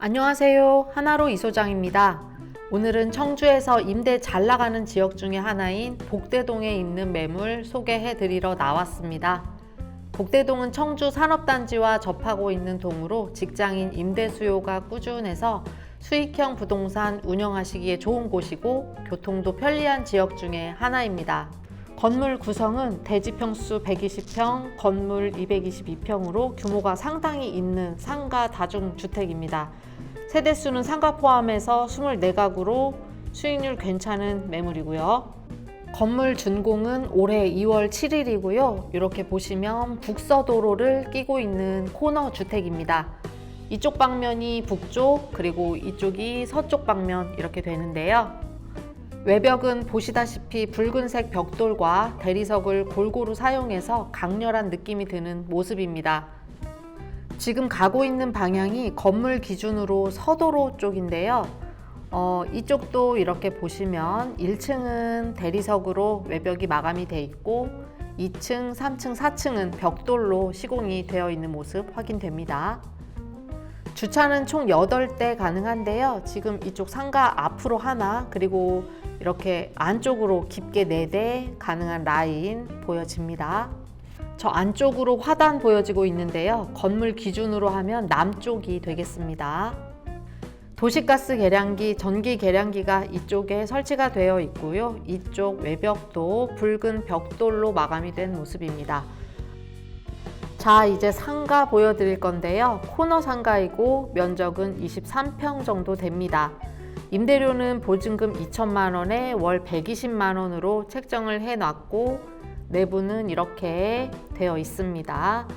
안녕하세요. 하나로 이소장입니다. 오늘은 청주에서 임대 잘 나가는 지역 중에 하나인 복대동에 있는 매물 소개해 드리러 나왔습니다. 복대동은 청주 산업단지와 접하고 있는 동으로 직장인 임대 수요가 꾸준해서 수익형 부동산 운영하시기에 좋은 곳이고 교통도 편리한 지역 중에 하나입니다. 건물 구성은 대지평수 120평, 건물 222평으로 규모가 상당히 있는 상가 다중주택입니다. 세대수는 상가 포함해서 24가구로 수익률 괜찮은 매물이고요. 건물 준공은 올해 2월 7일이고요. 이렇게 보시면 북서도로를 끼고 있는 코너 주택입니다. 이쪽 방면이 북쪽, 그리고 이쪽이 서쪽 방면 이렇게 되는데요. 외벽은 보시다시피 붉은색 벽돌과 대리석을 골고루 사용해서 강렬한 느낌이 드는 모습입니다. 지금 가고 있는 방향이 건물 기준으로 서도로 쪽인데요. 이쪽도 이렇게 보시면 1층은 대리석으로 외벽이 마감이 되어 있고 2층, 3층, 4층은 벽돌로 시공이 되어 있는 모습 확인됩니다. 주차는 총 8대 가능한데요. 지금 이쪽 상가 앞으로 하나, 그리고 이렇게 안쪽으로 깊게 4대 가능한 라인 보여집니다. 저 안쪽으로 화단 보여지고 있는데요. 건물 기준으로 하면 남쪽이 되겠습니다. 도시가스 계량기, 전기 계량기가 이쪽에 설치가 되어 있고요. 이쪽 외벽도 붉은 벽돌로 마감이 된 모습입니다. 자, 이제 상가 보여드릴 건데요. 코너 상가이고 면적은 23평 정도 됩니다. 임대료는 보증금 2천만 원에 월 120만 원으로 책정을 해놨고 내부는 이렇게 되어 있습니다.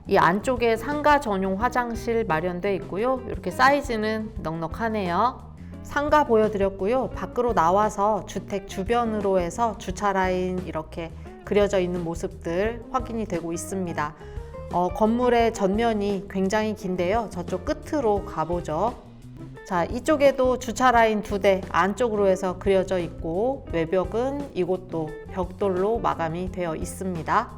이 안쪽에 상가 전용 화장실 마련되어 있고요. 이렇게 사이즈는 넉넉하네요. 상가 보여드렸고요. 밖으로 나와서 주택 주변으로 해서 주차 라인 이렇게 그려져 있는 모습들 확인이 되고 있습니다. 건물의 전면이 굉장히 긴데요. 저쪽 끝으로 가보죠. 자, 이쪽에도 주차 라인 2대 안쪽으로 해서 그려져 있고 외벽은 이곳도 벽돌로 마감이 되어 있습니다.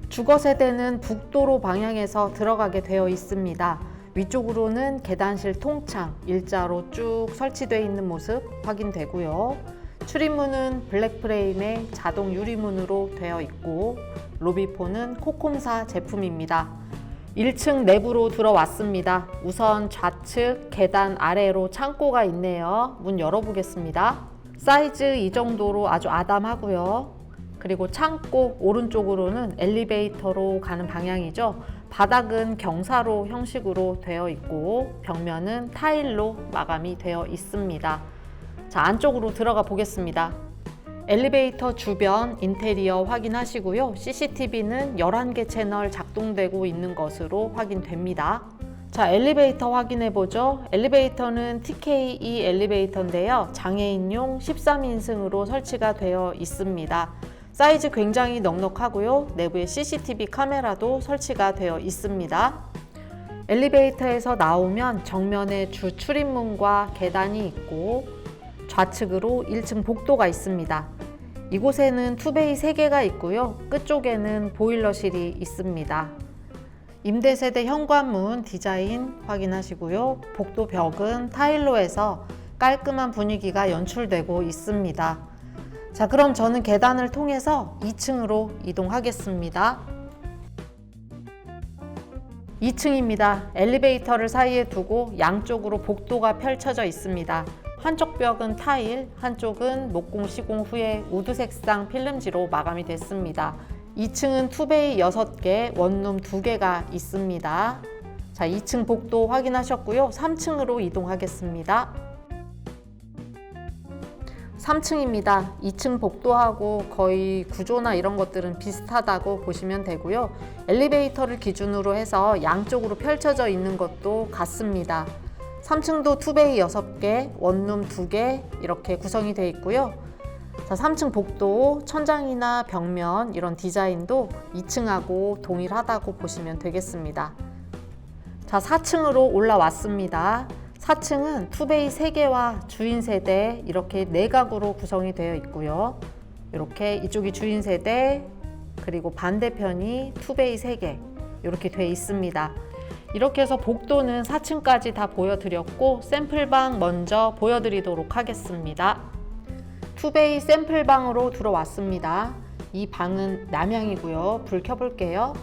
주거 세대는 북도로 방향에서 들어가게 되어 있습니다. 위쪽으로는 계단실 통창 일자로 쭉 설치되어 있는 모습 확인되고요. 출입문은 블랙 프레임의 자동 유리문으로 되어 있고 로비포는 코콤사 제품입니다. 1층 내부로 들어왔습니다. 우선 좌측 계단 아래로 창고가 있네요. 문 열어보겠습니다. 사이즈 이 정도로 아주 아담하고요. 그리고 창고 오른쪽으로는 엘리베이터로 가는 방향이죠. 바닥은 경사로 형식으로 되어 있고 벽면은 타일로 마감이 되어 있습니다. 자, 안쪽으로 들어가 보겠습니다. 엘리베이터 주변 인테리어 확인하시고요. CCTV는 11개 채널 작동되고 있는 것으로 확인됩니다. 자, 엘리베이터 확인해 보죠. 엘리베이터는 TKE 엘리베이터인데요. 장애인용 13인승으로 설치가 되어 있습니다. 사이즈 굉장히 넉넉하고요. 내부에 CCTV 카메라도 설치가 되어 있습니다. 엘리베이터에서 나오면 정면에 주 출입문과 계단이 있고 좌측으로 1층 복도가 있습니다. 이곳에는 투베이 3개가 있고요. 끝쪽에는 보일러실이 있습니다. 임대세대 현관문 디자인 확인하시고요. 복도 벽은 타일로 해서 깔끔한 분위기가 연출되고 있습니다. 자, 그럼 저는 계단을 통해서 2층으로 이동하겠습니다. 2층입니다. 엘리베이터를 사이에 두고 양쪽으로 복도가 펼쳐져 있습니다. 한쪽 벽은 타일, 한쪽은 목공 시공 후에 우드 색상 필름지로 마감이 됐습니다. 2층은 투베이 6개, 원룸 2개가 있습니다. 자, 2층 복도 확인하셨고요. 3층으로 이동하겠습니다. 3층입니다. 2층 복도하고 거의 구조나 이런 것들은 비슷하다고 보시면 되고요. 엘리베이터를 기준으로 해서 양쪽으로 펼쳐져 있는 것도 같습니다. 3층도 투베이 6개, 원룸 2개 이렇게 구성이 되어 있고요. 자, 3층 복도, 천장이나 벽면 이런 디자인도 2층하고 동일하다고 보시면 되겠습니다. 자, 4층으로 올라왔습니다. 4층은 투베이 3개와 주인 세대 이렇게 4가구로 구성이 되어 있고요. 이렇게 이쪽이 주인 세대, 그리고 반대편이 투베이 3개 이렇게 되어 있습니다. 이렇게 해서 복도는 4층까지 다 보여드렸고 샘플방 먼저 보여드리도록 하겠습니다. 투베이 샘플방으로 들어왔습니다. 이 방은 남향이고요. 불 켜볼게요.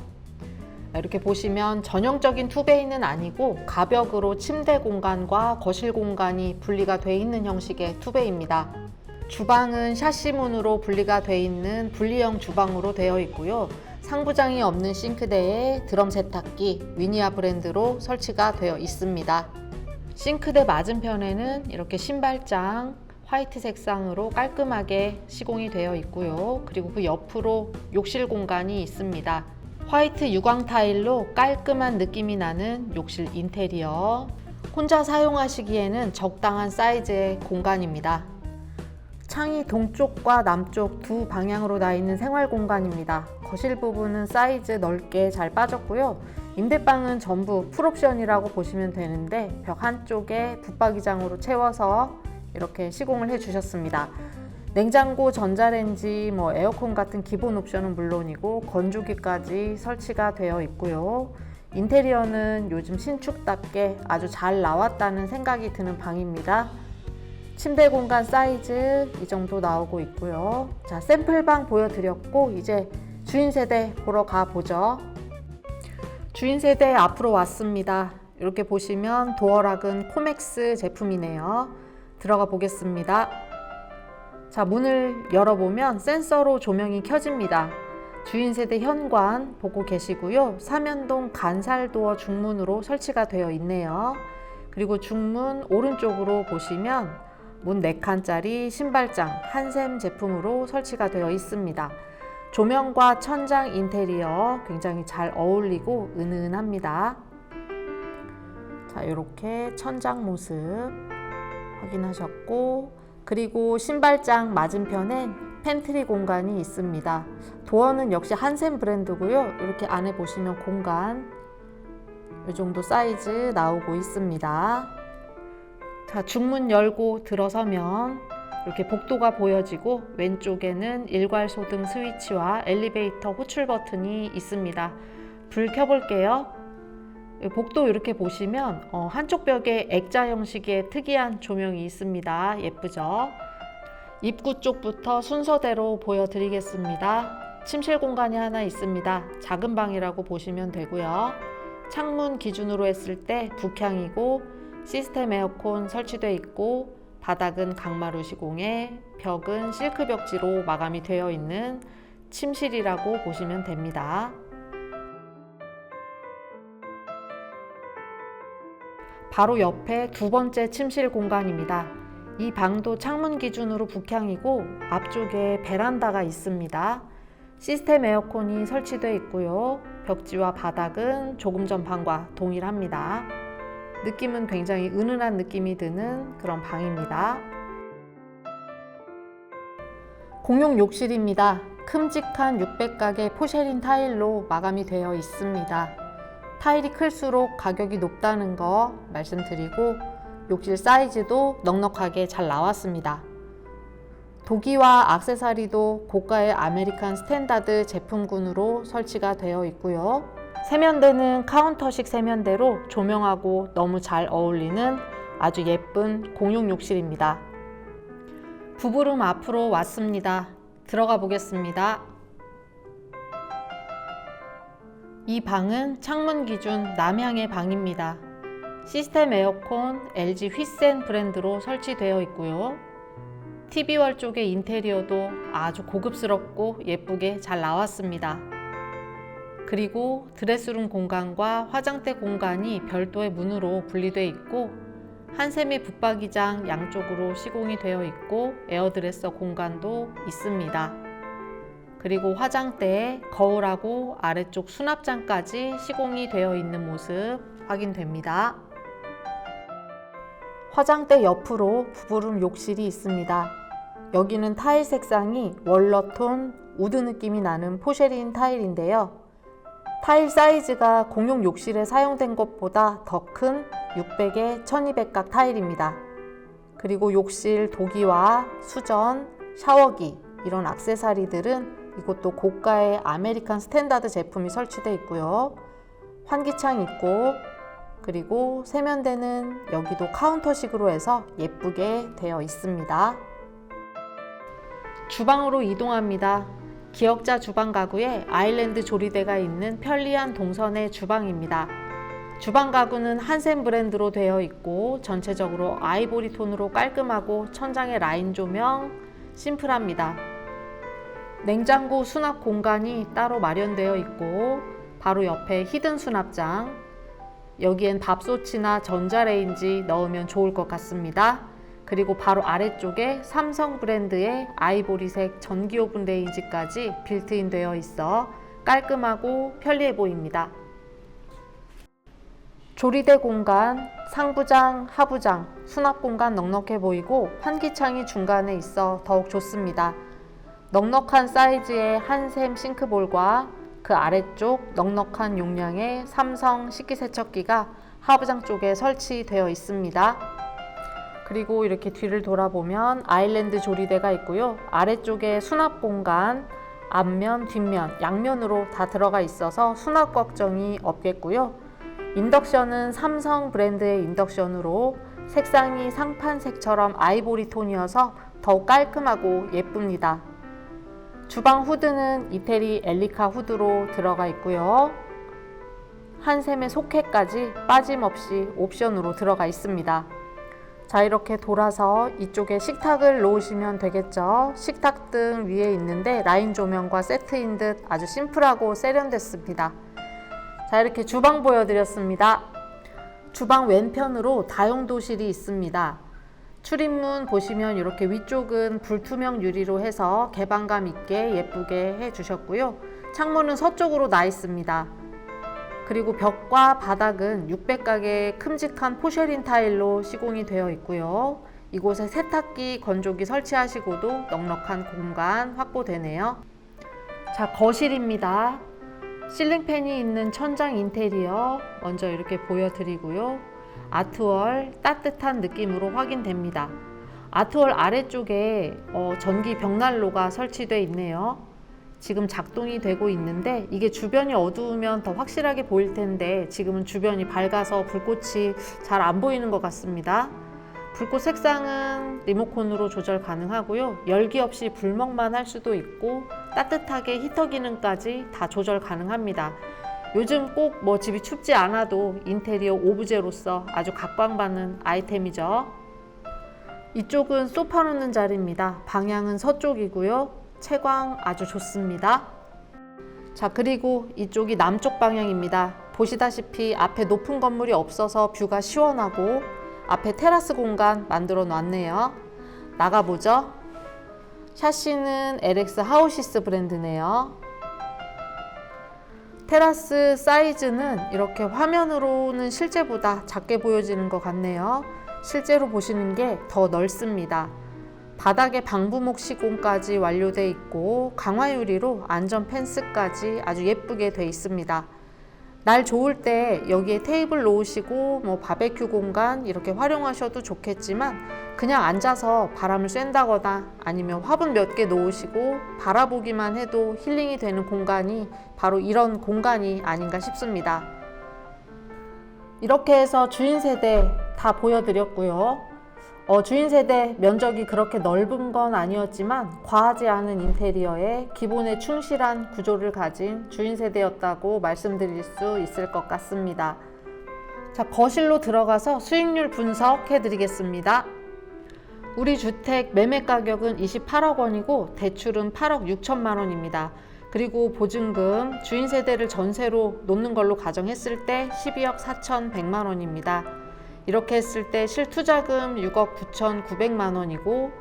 이렇게 보시면 전형적인 투베이는 아니고 가벽으로 침대 공간과 거실 공간이 분리가 되어 있는 형식의 투베이입니다. 주방은 샤시문으로 분리가 되어 있는 분리형 주방으로 되어 있고요. 상부장이 없는 싱크대에 드럼 세탁기 위니아 브랜드로 설치가 되어 있습니다. 싱크대 맞은편에는 이렇게 신발장 화이트 색상으로 깔끔하게 시공이 되어 있고요. 그리고 그 옆으로 욕실 공간이 있습니다. 화이트 유광 타일로 깔끔한 느낌이 나는 욕실 인테리어. 혼자 사용하시기에는 적당한 사이즈의 공간입니다. 창이 동쪽과 남쪽 두 방향으로 나 있는 생활 공간입니다. 거실 부분은 사이즈 넓게 잘 빠졌고요. 임대방은 전부 풀옵션이라고 보시면 되는데 벽 한쪽에 붙박이장으로 채워서 이렇게 시공을 해주셨습니다. 냉장고, 전자레인지, 에어컨 같은 기본 옵션은 물론이고 건조기까지 설치가 되어 있고요. 인테리어는 요즘 신축답게 아주 잘 나왔다는 생각이 드는 방입니다. 침대 공간 사이즈 이 정도 나오고 있고요. 자, 샘플방 보여드렸고 이제 주인 세대 보러 가보죠. 주인 세대 앞으로 왔습니다. 이렇게 보시면 도어락은 코맥스 제품이네요. 들어가 보겠습니다. 자, 문을 열어보면 센서로 조명이 켜집니다. 주인 세대 현관 보고 계시고요. 사면동 간살도어 중문으로 설치가 되어 있네요. 그리고 중문 오른쪽으로 보시면 문 4칸짜리 신발장 한샘 제품으로 설치가 되어 있습니다. 조명과 천장 인테리어 굉장히 잘 어울리고 은은합니다. 자, 이렇게 천장 모습 확인하셨고, 그리고 신발장 맞은편엔 팬트리 공간이 있습니다. 도어는 역시 한샘 브랜드고요. 이렇게 안에 보시면 공간 이 정도 사이즈 나오고 있습니다. 자, 중문 열고 들어서면 이렇게 복도가 보여지고 왼쪽에는 일괄소등 스위치와 엘리베이터 호출 버튼이 있습니다. 불 켜볼게요. 복도 이렇게 보시면 한쪽 벽에 액자 형식의 특이한 조명이 있습니다. 예쁘죠? 입구 쪽부터 순서대로 보여드리겠습니다. 침실 공간이 하나 있습니다. 작은 방이라고 보시면 되고요. 창문 기준으로 했을 때 북향이고 시스템 에어컨 설치되어 있고 바닥은 강마루 시공에 벽은 실크 벽지로 마감이 되어 있는 침실이라고 보시면 됩니다. 바로 옆에 두 번째 침실 공간입니다. 이 방도 창문 기준으로 북향이고 앞쪽에 베란다가 있습니다. 시스템 에어컨이 설치되어 있고요. 벽지와 바닥은 조금 전 방과 동일합니다. 느낌은 굉장히 은은한 느낌이 드는 그런 방입니다. 공용 욕실입니다. 큼직한 600각의 포쉐린 타일로 마감이 되어 있습니다. 타일이 클수록 가격이 높다는 거 말씀드리고 욕실 사이즈도 넉넉하게 잘 나왔습니다. 도기와 액세서리도 고가의 아메리칸 스탠다드 제품군으로 설치가 되어 있고요. 세면대는 카운터식 세면대로 조명하고 너무 잘 어울리는 아주 예쁜 공용 욕실입니다. 부부룸 앞으로 왔습니다. 들어가 보겠습니다. 이 방은 창문 기준 남향의 방입니다. 시스템 에어컨 LG 휘센 브랜드로 설치되어 있고요. TV월 쪽의 인테리어도 아주 고급스럽고 예쁘게 잘 나왔습니다. 그리고 드레스룸 공간과 화장대 공간이 별도의 문으로 분리되어 있고 한샘의 붙박이장 양쪽으로 시공이 되어 있고 에어드레서 공간도 있습니다. 그리고 화장대에 거울하고 아래쪽 수납장까지 시공이 되어 있는 모습 확인됩니다. 화장대 옆으로 부부룸 욕실이 있습니다. 여기는 타일 색상이 월러톤 우드 느낌이 나는 포쉐린 타일인데요. 타일 사이즈가 공용 욕실에 사용된 것보다 더 큰 600에 1200각 타일입니다. 그리고 욕실 도기와 수전, 샤워기 이런 액세서리들은 이것도 고가의 아메리칸 스탠다드 제품이 설치되어 있고요. 환기창 있고 그리고 세면대는 여기도 카운터식으로 해서 예쁘게 되어 있습니다. 주방으로 이동합니다. 기역자 주방 가구에 아일랜드 조리대가 있는 편리한 동선의 주방입니다. 주방 가구는 한샘 브랜드로 되어 있고 전체적으로 아이보리 톤으로 깔끔하고 천장의 라인 조명 심플합니다. 냉장고 수납 공간이 따로 마련되어 있고 바로 옆에 히든 수납장, 여기엔 밥솥이나 전자레인지 넣으면 좋을 것 같습니다. 그리고 바로 아래쪽에 삼성 브랜드의 아이보리색 전기오븐 레인지까지 빌트인 되어 있어 깔끔하고 편리해 보입니다. 조리대 공간, 상부장, 하부장, 수납 공간 넉넉해 보이고 환기창이 중간에 있어 더욱 좋습니다. 넉넉한 사이즈의 한샘 싱크볼과 그 아래쪽 넉넉한 용량의 삼성 식기세척기가 하부장 쪽에 설치되어 있습니다. 그리고 이렇게 뒤를 돌아보면 아일랜드 조리대가 있고요. 아래쪽에 수납 공간, 앞면, 뒷면, 양면으로 다 들어가 있어서 수납 걱정이 없겠고요. 인덕션은 삼성 브랜드의 인덕션으로 색상이 상판색처럼 아이보리 톤이어서 더욱 깔끔하고 예쁩니다. 주방 후드는 이태리 엘리카 후드로 들어가 있고요. 한샘의 소켓까지 빠짐없이 옵션으로 들어가 있습니다. 자, 이렇게 돌아서 이쪽에 식탁을 놓으시면 되겠죠. 식탁 등 위에 있는데 라인 조명과 세트인 듯 아주 심플하고 세련됐습니다. 자, 이렇게 주방 보여드렸습니다. 주방 왼편으로 다용도실이 있습니다. 출입문 보시면 이렇게 위쪽은 불투명 유리로 해서 개방감 있게 예쁘게 해주셨고요. 창문은 서쪽으로 나 있습니다. 그리고 벽과 바닥은 600각의 큼직한 포쉐린 타일로 시공이 되어 있고요. 이곳에 세탁기, 건조기 설치하시고도 넉넉한 공간 확보되네요. 자, 거실입니다. 실링팬이 있는 천장 인테리어 먼저 이렇게 보여드리고요. 아트월 따뜻한 느낌으로 확인됩니다. 아트월 아래쪽에 전기 벽난로가 설치되어 있네요. 지금 작동이 되고 있는데 이게 주변이 어두우면 더 확실하게 보일 텐데 지금은 주변이 밝아서 불꽃이 잘 안 보이는 것 같습니다. 불꽃 색상은 리모컨으로 조절 가능하고요. 열기 없이 불멍만 할 수도 있고 따뜻하게 히터 기능까지 다 조절 가능합니다. 요즘 꼭 집이 춥지 않아도 인테리어 오브제로서 아주 각광받는 아이템이죠. 이쪽은 소파 놓는 자리입니다. 방향은 서쪽이고요. 채광 아주 좋습니다. 자, 그리고 이쪽이 남쪽 방향입니다. 보시다시피 앞에 높은 건물이 없어서 뷰가 시원하고 앞에 테라스 공간 만들어 놨네요. 나가보죠. 샤시는 LX 하우시스 브랜드네요. 테라스 사이즈는 이렇게 화면으로는 실제보다 작게 보여지는 것 같네요. 실제로 보시는 게 더 넓습니다. 바닥에 방부목 시공까지 완료되어 있고 강화 유리로 안전 펜스까지 아주 예쁘게 되어 있습니다. 날 좋을 때 여기에 테이블 놓으시고 바베큐 공간 이렇게 활용하셔도 좋겠지만 그냥 앉아서 바람을 쐰다거나 아니면 화분 몇 개 놓으시고 바라보기만 해도 힐링이 되는 공간이 바로 이런 공간이 아닌가 싶습니다. 이렇게 해서 주인 세대 다 보여드렸고요. 주인 세대 면적이 그렇게 넓은 건 아니었지만 과하지 않은 인테리어에 기본에 충실한 구조를 가진 주인 세대였다고 말씀드릴 수 있을 것 같습니다. 자, 거실로 들어가서 수익률 분석해 드리겠습니다. 우리 주택 매매 가격은 28억 원이고 대출은 8억 6천만 원입니다. 그리고 보증금 주인 세대를 전세로 놓는 걸로 가정했을 때 12억 4,100만 원입니다. 이렇게 했을 때 실투자금 6억 9,900만 원이고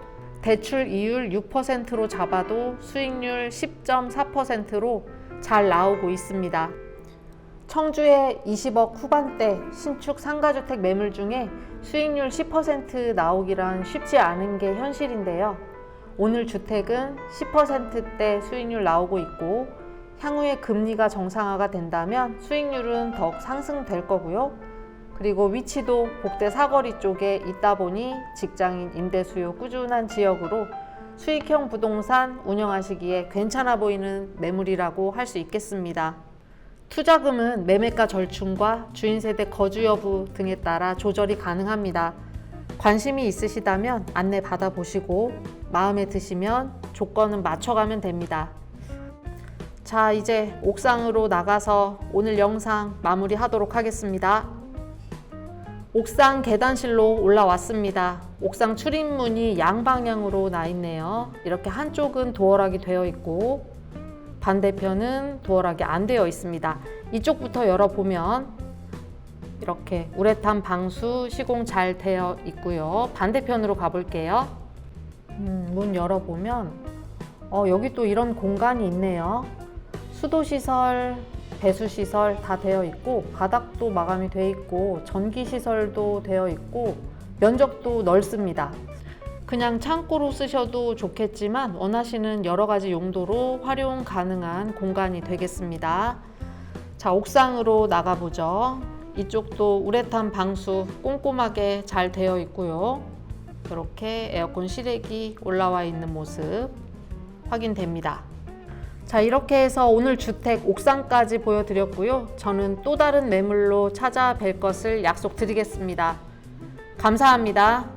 대출 이율 6%로 잡아도 수익률 10.4%로 잘 나오고 있습니다. 청주의 20억 후반대 신축 상가주택 매물 중에 수익률 10% 나오기란 쉽지 않은 게 현실인데요. 오늘 주택은 10%대 수익률 나오고 있고 향후에 금리가 정상화가 된다면 수익률은 더욱 상승될 거고요. 그리고 위치도 복대 사거리 쪽에 있다 보니 직장인 임대 수요 꾸준한 지역으로 수익형 부동산 운영하시기에 괜찮아 보이는 매물이라고 할 수 있겠습니다. 투자금은 매매가 절충과 주인 세대 거주 여부 등에 따라 조절이 가능합니다. 관심이 있으시다면 안내 받아보시고 마음에 드시면 조건은 맞춰가면 됩니다. 자, 이제 옥상으로 나가서 오늘 영상 마무리하도록 하겠습니다. 옥상 계단실로 올라왔습니다. 옥상 출입문이 양방향으로 나 있네요. 이렇게 한쪽은 도어락이 되어 있고 반대편은 도어락이 안 되어 있습니다. 이쪽부터 열어보면 이렇게 우레탄 방수 시공 잘 되어 있고요. 반대편으로 가볼게요. 문 열어보면 여기 또 이런 공간이 있네요. 수도시설, 배수시설 다 되어 있고 바닥도 마감이 되어 있고 전기시설도 되어 있고 면적도 넓습니다. 그냥 창고로 쓰셔도 좋겠지만 원하시는 여러 가지 용도로 활용 가능한 공간이 되겠습니다. 자, 옥상으로 나가보죠. 이쪽도 우레탄 방수 꼼꼼하게 잘 되어 있고요. 이렇게 에어컨 실외기 올라와 있는 모습 확인됩니다. 자, 이렇게 해서 오늘 주택 옥상까지 보여드렸고요. 저는 또 다른 매물로 찾아뵐 것을 약속드리겠습니다. 감사합니다.